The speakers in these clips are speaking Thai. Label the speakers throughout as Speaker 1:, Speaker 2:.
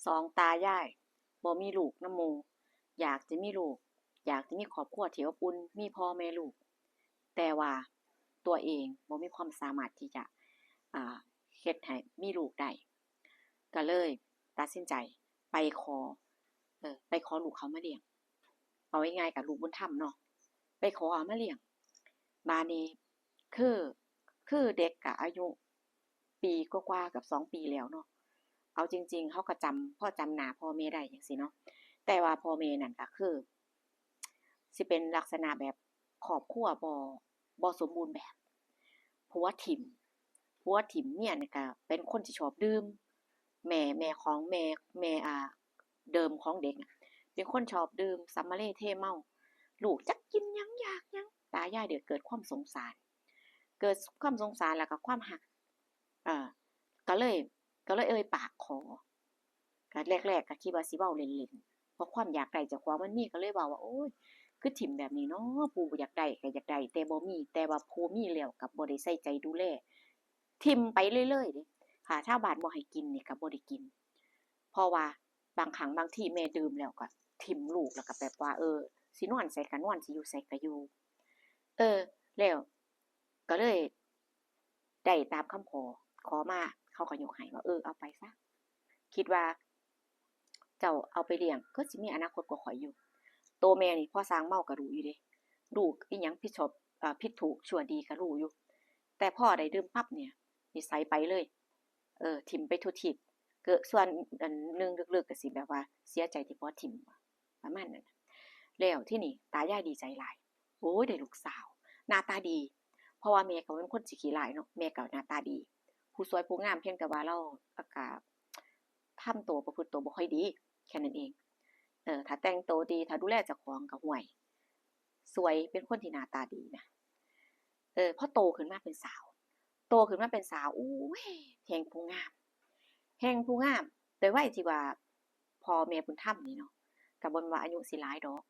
Speaker 1: สองตายายบ่มีลูกนำหมู่อยากจะมีลูกอยากจะมีครอบครัวที่อบอุ่นมีพ่อแม่ลูกแต่ว่าตัวเองบ่มีความสามารถที่จะอ่าเฮ็ดให้มีลูกได้ก็เลยตัดสินใจไปขอไปขอลูกเขามาเลี้ยงเอาง่ายๆก็ลูกบุญธรรมเนาะไปขอเอามาเลี้ยงบัดนี้คือคือเด็กก็อายุปีกว่าๆกับ2ปีแล้วเนาะเอาจริงๆเขาก็พอจำหน้าพ่อแม่ได้จังซี้เนาะแต่ว่าพ่อแม่นั่นก็คือสิเป็นลักษณะแบบครอบครัวบ่สมบูรณ์แบบผัวถิ้มผัวถิ้มเมียนี่ก็เป็นคนที่ชอบดื่มแม่ของแม่เดิมของเด็กน่ะเป็นคนชอบดื่มสัมมาเลเทเมาลูกจักกินหยังอยากหยังตายายเกิดความสงสารเกิดความสงสารแล้วก็ความรักเอ่อก็เลยเอ่ยปากขอก็แรกๆก็คิดว่าสิเว้าเล่นๆเพราะความอยากได้เจ้าของมันมีก็เลยเว้าว่าโอ๊ยคือถิ้มแบบนี้เนาะผู้อยากได้ก็อยากได้แต่บ่มีแต่ว่าผู้มีแล้วก็บ่ได้ใส่ใจดูแลถิ้มไปเรื่อยๆเดะถ้าชาวบ้านบ่ให้กินนี่ก็บ่ได้กินเพราะว่าบางครั้งบางทีแม่ดื่มแล้วก็ถิ้มลูกแล้วก็แบบว่าสินอนไสก็นอนสิอยู่ไสก็อยู่แล้วก็เลยได้ตามคำขอมาเขาก็ยกให้ว่าเอาไปซะคิดว่าเจ้าเอาไปเลี้ยงก็สิมีอนาคตกว่าข้อยอยู่โตแม่นี่พอสร้างเมาก็รู้อยู่เดะลูกอิหยังผิดชอบผิดถูกชั่วดีก็รู้อยู่แต่พอได้ดื่มปั๊บเนี่ยนิสัยไปเลยถิ้มไปทุกทิศเกิดส่วนอันหนึ่งลึกๆก็สิแบบว่าเสียใจที่พ่อถิ้มประมาณนั้นแล้วที่นี่ตายายดีใจหลายโอ้ยได้ลูกสาวหน้าตาดีเพราะว่าแม่ก็เป็นคนสิขี้ร้ายเนาะแม่ก็หน้าตาดีผู้สวยผู้งามเพียงแต่ว่าเราก็ทำตัวประพฤติตัวบ่ค่อยดีแค่นั้นเองถ้าแต่งตัวดีถ้าดูแลเจ้าของก็ห่วยสวยเป็นคนที่หน้าตาดีนะพอโตขึ้นมาเป็นสาวโตขึ้นมาเป็นสาวโอ้ยแฮ่งผู้งามแฮ่งผู้งามโดยวัยที่ว่าพ่อแม่บุญธรรมนี่เนาะก็บ่แม่นว่าอายุสิหลายดอก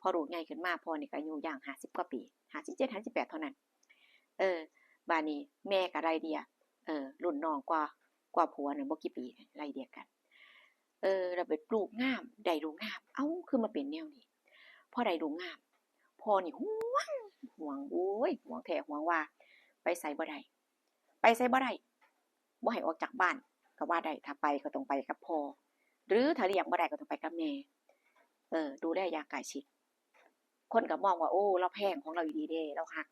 Speaker 1: พอลูกใหญ่ขึ้นมาพ่อนี่ก็อายุย่าง50กว่าปี57 58เท่านั้นเออบัดนี้แม่ก็ไล่เลี่ยรุ่นน้องกว่าผัวน่ะบ่กี่ปีไล่เลี่ยกันแล้วเป็นลูกงามได้ลูกงามเอ้าคือมาเป็นแนวนี้พอได้ลูกงามพ่อนี่หวงโอ๊ยหวงแท้หวงว่าไปไสบ่ได้ไปไสบ่ได้บ่ให้ออกจากบ้านก็ว่าได้ถ้าไปก็ต้องไปกับพ่อหรือถ้าเลี้ยงบ่ได้ก็ต้องไปกับแม่ดูแลอย่างใกล้ชิดคนก็มองว่าโอ้เราแพงของเราอยู่ดีเด้เรารัก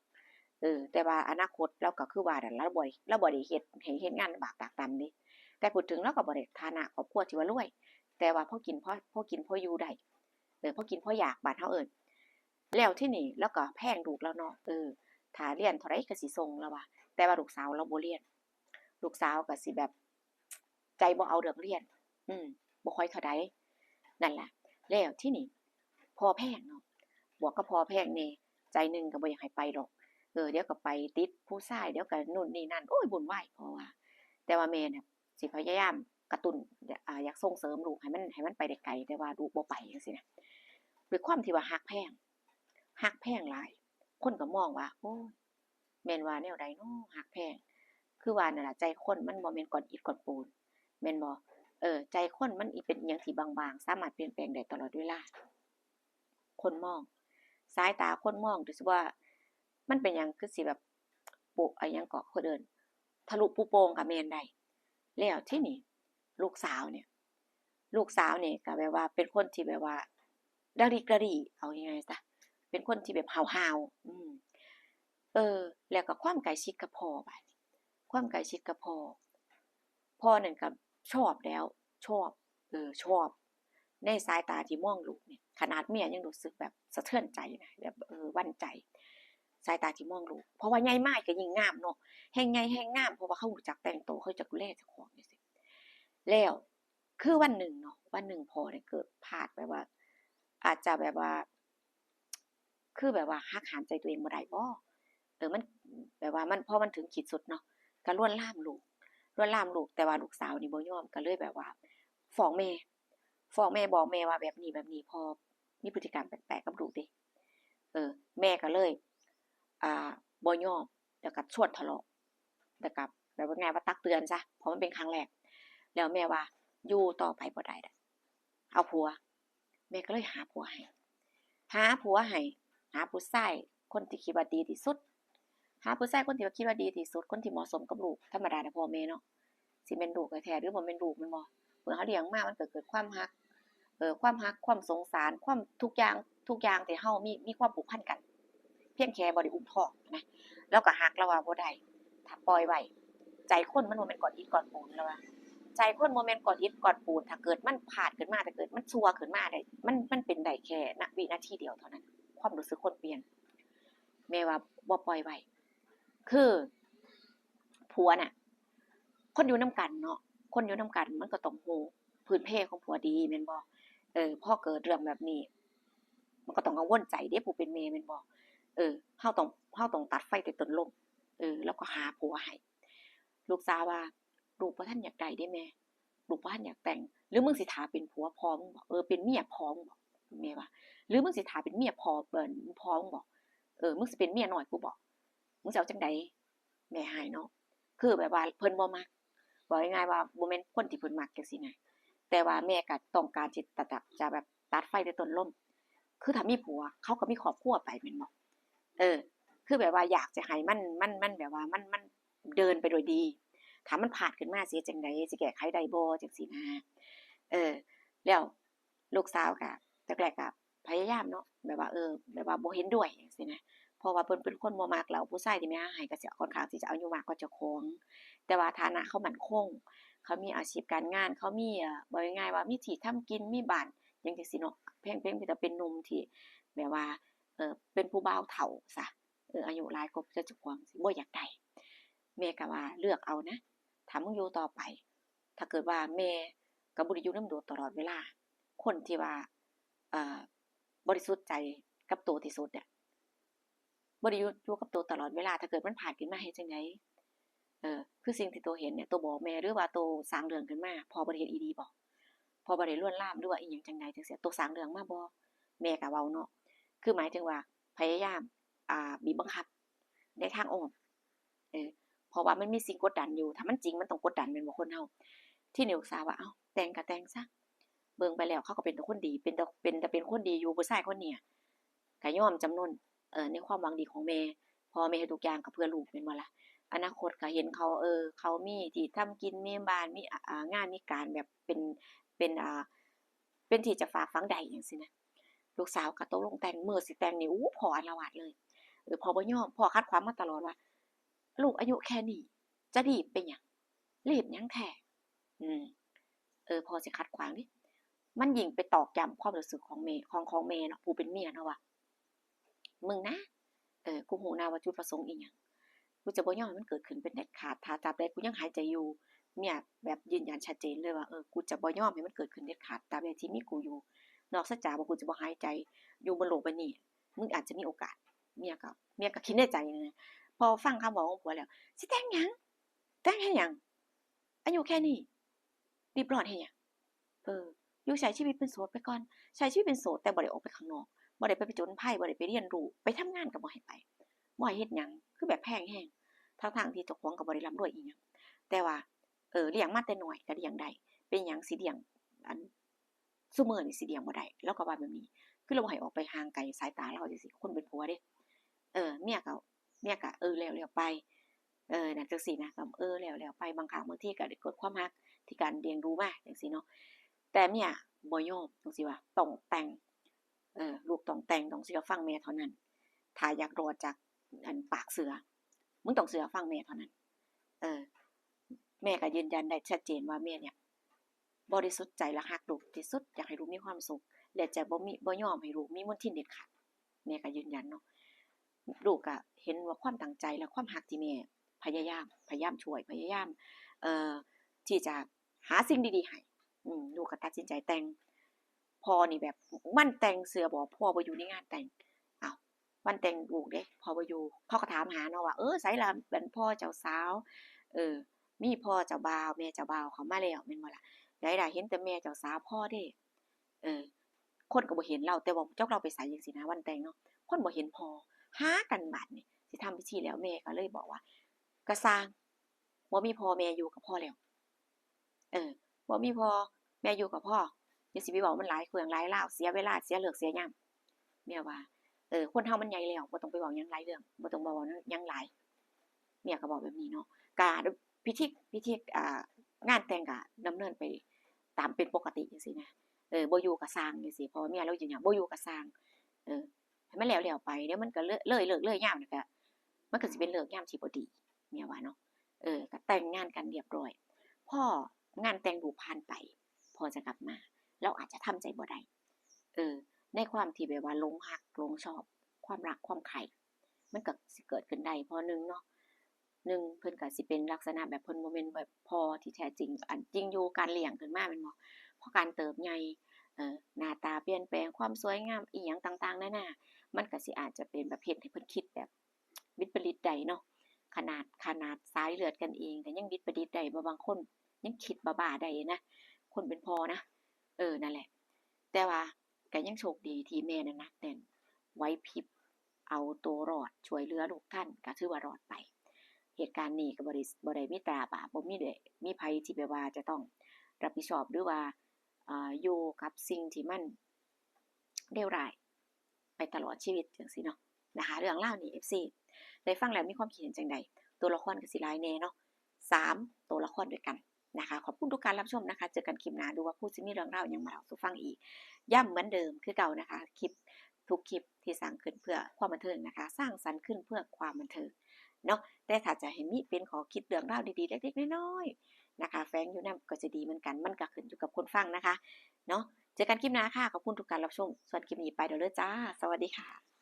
Speaker 1: แต่ว่าอนาคตเราก็คือว่านั่นเราบ่ได้เฮ็ดให้เฮ็ดงานลำบากตรากตรำเดะแต่พูดถึงเราก็บ่ได้ฐานะครอบครัวที่ว่ารวยแต่ว่าพอกินพออยู่ได้พอกินพออยากบ้านเฮาเอิ้นแล้วที่นี่เราก็แพงลูกแล้วเนาะถ้าเรียนเท่าใดก็สิส่งแล้วว่าแต่ว่าลูกสาวเราบ่เรียนลูกสาวก็สิแบบใจบ่เอาเรื่องเรียนบ่ค่อยเท่าใดนั่นล่ะแล้วที่นี่พอแพงเนาะบวกกับพอแพงแน่ใจหนึ่งก็บ่อยากให้ไปดอกเดี๋ยวก็ไปติดผู้ชายเดี๋ยวก็นู่นนี่นั่นโอ้ยวุ่นวายเพราะว่าแต่ว่าแม่เนี่ยสิพยายามกระตุ้นอยากส่งเสริมลูกให้มันไปได้ไกลแต่ว่าลูกบ่ไปจังซี่นะด้วยความที่ว่าฮักแพงหลายคนก็มองว่าโอ้ยแม่นว่าแนวใดเนาะฮักแพงคือว่านั่นล่ะใจคนมันบ่แม่นก้อนอิฐก้อนปูนแม่นบ่ใจคนมันอีเป็นอิหยังที่บางๆสามารถเปลี่ยนแปลงได้ตลอดเวลาคนมองสายตาคนมองรู้สึกว่ามันเป็นหยังคือสิแบบโปะอิหยังก็เขาเอิ้นทะลุปุโป่งก็แม่นได้แล้วทีนี้ลูกสาวเนี่ยก็แบบว่าเป็นคนที่แบบว่าระริกระรี่เอาง่ายๆซะเป็นคนที่แบบห้าวๆแล้วก็ความใกล้ชิดกับพ่อบัดนี้ความใกล้ชิดกับพ่อนั่นก็ชอบแล้วชอบชอบในสายตาที่มองลูกเนี่ยขนาดเมียยังรู้สึกแบบสะเทือนใจนะแบบหวั่นใจสายตาที่มองลูกเพราะว่าใหญ่มากก็ยิ่งงามเนาะแฮ่งใหญ่แฮ่งงามเพราะว่าเขารู้จักแต่งตัวเขาจักดูแลเจ้าของจังซี่แล้วคือวันหนึ่งเนาะวันหนึ่งพ่อเนี่ยเกิดพลาดแบบว่าอาจจะแบบว่าคือแบบว่าหักห้ามใจตัวเองบ่ได้บ่มันแบบว่ามันพอมันถึงขีดสุดเนาะก็ลวนลามลูกแต่ว่าลูกสาวนี่บ่ยอมก็เลยแบบว่าฟ้องแม่บอกแม่ว่าแบบนี้พ่อมีพฤติกรรมแปลกๆกับลูกเดะแม่ก็เลยอ่าบ่ยอมแล้วก็ชวนทะเลาะแล้วก็แบบว่าไงว่าตักเตือนซะเพราะมันเป็นครั้งแรกแล้วแม่ว่า อยู่ต่อไปบ่ได้เอาผัวแม่ก็เลยหาผัวให้หาผัวให้หาผู้ชายคนที่คิดว่าดีที่สุดหาผู้ชายคนที่ว่าคิดว่าดีที่สุดคนที่เหมาะสมกับลูกธรรมดาพ่อแม่เนาะสิเป็นลูกแท้ๆหรือบ่เป็นลูกมันบ่เมื่อเขาเลี้ยงมามันก็เกิดความรักความรักความสงสารความทุกอย่างที่เฮามีความผูกพันกันเพียงแค่บ่ได้อุ้มท้องนะแล้วก็รักแล้วว่าบ่ได้ถ้าปล่อยไว้ใจคนมันบ่แม่นก้อนอิฐก้อนปูนแล้วว่าใจคนบ่แม่นก้อนอิฐก้อนปูนถ้าเกิดมันพลาดขึ้นมาถ้าเกิดมันชั่วขึ้นมาได้มันเป็นได้แค่ณวินาทีเดียวเท่านั้นความรู้สึกคนเปลี่ยนแม่ว่าบ่ปล่อยไว้คือผัวน่ะคนอยู่นำกันเนาะคนอยู่นำกันมันก็ต้องรู้พื้นเพของผัวดีแม่นบ่พอเกิดเรื่องแบบนี้มันก็ต้องกังวลใจเด้ผู้เป็นแม่แม่นบ่เฮาต้องตัดไฟแต่ต้นลมแล้วก็หาผัวให้ลูกสาวว่าลูกบ่ทันอยากได้เด้แม่ลูกบ่ทันอยากแต่งหรือมึงสิท่าเป็นผัวพ่อมึงบ่เป็นเมียพ่อมึงบ่แม่ว่าหรือมึงสิท่าเป็นเมียพ่อพ่อมึงบ่มึงสิเป็นเมียน้อยกูบ่มึงสิเอาจังได๋แม่ให้เนาะคือแบบว่าเพิ่นบ่มักบอกง่ายๆว่าบ่แม่นคนที่เพิ่นมักจังซี่นะแต่ว่าแม่ก็ต้องการที่จะแบบตัดไฟแต่ต้นลมคือถ้ามีผัวเขาก็มีครอบครัวไปแม่นบ่เออคือแบบว่าอยากจะให้มันแบบว่ามันเดินไปโดยดีถ้ามันพลาดขึ้นมาสิเฮ็ดจั่งใดสิแก้ไขได้บ่จังซี้นะเออแล้วลูกสาวก็แรกๆก็พยายามเนาะแบบว่าแบบว่าบ่เห็นด้วยจังซี้นะเพราะว่าเพิ่นเป็นคนบ่มักแล้วผู้ชายที่แม่หาให้ก็สิค่อนข้างที่จะอายุมากกว่าเจ้าของแต่ว่าฐานะเขามั่นคงเขามีอาชีพการงานเขามีบอกง่ายๆว่ามีที่ทำกินมีบ้านจังซี่เนาะแพงๆแต่เป็นหนุ่มที่แบบว่าเป็นผู้บ่าวเฒ่าซะอายุหลายกว่าเจ้าของสิบ่อยากได้แม่ก็ว่าเลือกเอานะถ้ามึงอยู่ต่อไปถ้าเกิดว่าแม่ก็บ่ได้อยู่นำโดดตลอดเวลาคนที่ว่าเอ่อบริสุทธิ์ใจกับตัวที่สุดเนี่ยบ่ได้อยู่กับตัวตลอดเวลาถ้าเกิดมันผ่านขึ้นมาเฮ็ดจั่งใดคือสิ่งที่ตัวเห็นเนี่ยตัวบอกแม่หรือว่าตัวสร้างเรื่องขึ้นมาพ่อบ่ได้เฮ็ดอีหลีบ่พ่อบ่ได้ลวนลามหรือว่าอีหยังจั่งใดจังซี้ตัวสร้างเรื่องมาบ่แม่ก็เว้าเนาะคือหมายถึงว่าพยายามบีบบังคับในทางอ้อมเออเพราะว่ามันมีสิ่งกดดันอยู่ถ้ามันจริงมันต้องกดดันแม่นบ่คนเฮาที่นี่ลูกสาวว่าอ้าวแต่งก็แต่งซะเบิ่งไปแล้วเขาก็เป็นแต่คนดีเป็นคนดีอยู่ผู้ชายคนเนี้ยก็ยอมจำนนในความหวังดีของแม่พ่อแม่เฮ็ดทุกอย่างก็เพื่อลูกแม่นบ่ล่ะอนาคตก็เห็นเขาเขามีที่ทำกินมีบ้านมีงานมีการแบบเป็นเป็นที่จะฝากฝังใดจังซี้นะลูกสาวก็ตกลงแต่งมื้อสิแต่งนี่พ่ออาละวาดเลยพ่อบ่ยอมพ่อขัดขวางมาตลอดว่าลูกอายุแค่นี้จะรีบไปหยังรีบหยังแท้อืมพ่อสิขัดขวางเดะมันยิ่งไปตอกย้ำความรู้สึกของแม่ของแม่เนาะผู้เป็นเมียเนาะว่ามึงนะกูรู้นะว่าจุดประสงค์อีหยังกูจะบ่ยอมให้มันเกิดขึ้นเป็นเด็ดขาดถ้าตราบใดกูยังหายใจอยู่เมียแบบยืนยันชัดเจนเลยว่ากูจะบ่ยอมให้มันเกิดขึ้นเด็ดขาดตราบใดที่มีกูอยู่นอกจากว่ากูจะบ่หายใจอยู่บนโลกใบนี้มึงอาจจะมีโอกาสเมียก็คิดในใจนะพอฟังคำเว้าของผัวแล้วสิแต่งหยังแต่งเฮ็ดหยังอายุแค่นี้รีบร้อนเฮ็ดหยังเอออยู่ใช้ชีวิตเป็นโสดไปก่อนใช้ชีวิตเป็นโสดแต่บ่ได้ออกไปข้างนอกบ่ได้ไปผจญภัยบ่ได้ไปเรียนรู้ไปทำงานก็บ่ให้ไปบ่ให้เฮ็ดหยังคือแบบแพงแรงทั้งๆที่เจ้าของก็บ่ได้ร่ำรวยอิหยังแต่ว่าเลี้ยงมาแต่น้อยก็เลี้ยงได้เป็นหยังสิเลี้ยงอันซุมื้อนี้สิเลี้ยงบ่ได้เลาก็ว่าแบบนี้คือเราบ่ให้ออกไปห่างไกลสายตาเราจังซี่คนเป็นผัวเดะเมียก็แล้วๆไปนั่นจังซี่นะก็แล้วๆไปบางครั้งบางทีก็ได้เกิดความรักที่การเลี้ยงดูมาจังซี่เนาะแต่เมียบ่ยอมจังซี่ว่าต้องแต่งลูกต้องแต่งต้องเชื่อฟังแม่เท่านั้นถ้าอยากรอดจากอันปากเสือมึงต้องเชื่อฟังแม่เท่านั้นเออแม่ก็ยืนยันได้ชัดเจนว่าแม่เนี่ยบริสุทธิ์ใจและรักลูกที่สุดอยากให้ลูกมีความสุขและจะบ่ยอมให้ลูกมีมลทินเด็ดขาดแม่ก็ยืนยันเนาะลูกก็เห็นว่าความตั้งใจและความรักที่แม่พยายามช่วยพยายามเอ่อที่จะหาสิ่งดีๆให้ลูกก็ตัดสินใจแต่งพ่อนี่แบบมันแต่งเสือบ่พ่อบ่อยู่ในงานแต่งอ้าววันแต่งลูกเด้พ่อบ่อยู่เขาก็ถามหาเนาะว่าไสล่ะเป็นพ่อเจ้าสาวเออมีพ่อเจ้าบ่าวแม่เจ้าบ่าวเขามาแล้วแม่นบ่ล่ะได้ล่ะเห็นแต่แม่เจ้าสาวพ่อเด้เออคนก็บ่เห็นเราแต่ว่าจักเราไปไสจังซี่นะวันแต่งเนาะคนบ่เห็นพ่อหากันบัดนี้สิทำพิธีแล้วแม่ก็เลยบอกว่าก็สร้างบ่มีพ่อแม่อยู่ก็พอแล้วเออ บ่มีพ่อแม่อยู่กับพ่ออย่าสิไปเว้ามันหลายเครื่องหลายราวเสียเวลาเสียเลิกเสียยามเมียว่าคนเฮามันใหญ่แล้วบ่ต้องไปเว้าหยังหลายเรื่องบ่ต้องเว้าหยังหลายเมียก็บอกแบบนี้เนาะก็พิธีงานแต่งก็ดำเนินไปตามเป็นปกติจังซี่นะบ่อยู่ก็สร้างจังซี่เพราะว่าเมียเราอยู่หยังบ่อยู่ก็สร้างเออให้มันแล้วๆไปเดี๋ยวมันก็เลิกยามนี่ก็มันก็สิเป็นเลิกยามที่บ่ดีเมียว่าเนาะก็แต่งงานกันเรียบร้อยพองานแต่งลูกผ่านไปพ่อจะกลับมาเราอาจจะทำใจบ่ได้เออในความที่แบบว่าหลงรักหลงชอบความรักความใคร่มันก็สิเกิดขึ้นได้เพราะหนึ่งเนาะหนึ่งเพิ่นก็สิเป็นลักษณะแบบเพิ่นบ่แม่นแบบพ่อที่แท้จริงอันจริงอยู่การเลี้ยงขึ้นมาแม่นบ่พอการเติบใหญ่หน้าตาเปลี่ยนแปลงความสวยงามอิหยังต่างๆนานามันก็สิอาจจะเป็นแบบเฮ็ดให้เพิ่นคิดแบบวิปริตได้เนาะขนาดสายเลือดกันเองก็ยังวิปริตได้บ่บางคนยังคิดบ้าๆได้นะคนเป็นพ่อนะนั่นแหละแต่ว่าก็ยังโชคดีที่แม่น่ะหนักแน่นไหวพริบเอาตัวรอดช่วยเหลือลูกท่านก็ถือว่ารอดไปเหตุการณ์นี้ก็บ่ได้มีตราบาปบ่มีภัยที่แบบว่าจะต้องรับผิดชอบหรือว่าอยู่กับสิ่งที่มันเลวร้ายไปตลอดชีวิตจังซี้เนาะนะคะเรื่องราวนี้ FC ได้ฟังแล้วมีความคิดเห็นจังใดตัวละครก็สิหลายแหน่เนาะ3ตัวละครด้วยกันนะคะขอบคุณทุกการรับชมนะคะเจอกันคลิปหน้าดูว่าผู้สิมีเรื่องราวหยังมาเล่าสู่ฟังอีกย้ำเหมือนเดิมคือเก่านะคะทุกคลิปที่สร้างขึ้นเพื่อความบันเทิงนะคะสร้างสรรค์ขึ้นเพื่อความบันเทิงเนาะแต่ถ้าจะให้มีเป็นขอคิดเรื่องราวดีๆเล็กๆน้อยๆนะคะแฝงอยู่นำก็จะดีเหมือนกันมันก็ขึ้นอยู่กับคนฟังนะคะเนาะเจอกันคลิปหน้าค่ะขอบคุณทุกการรับชมส่วนคลิปนี้ไปเดี๋ยวเลยจ้าสวัสดีค่ะ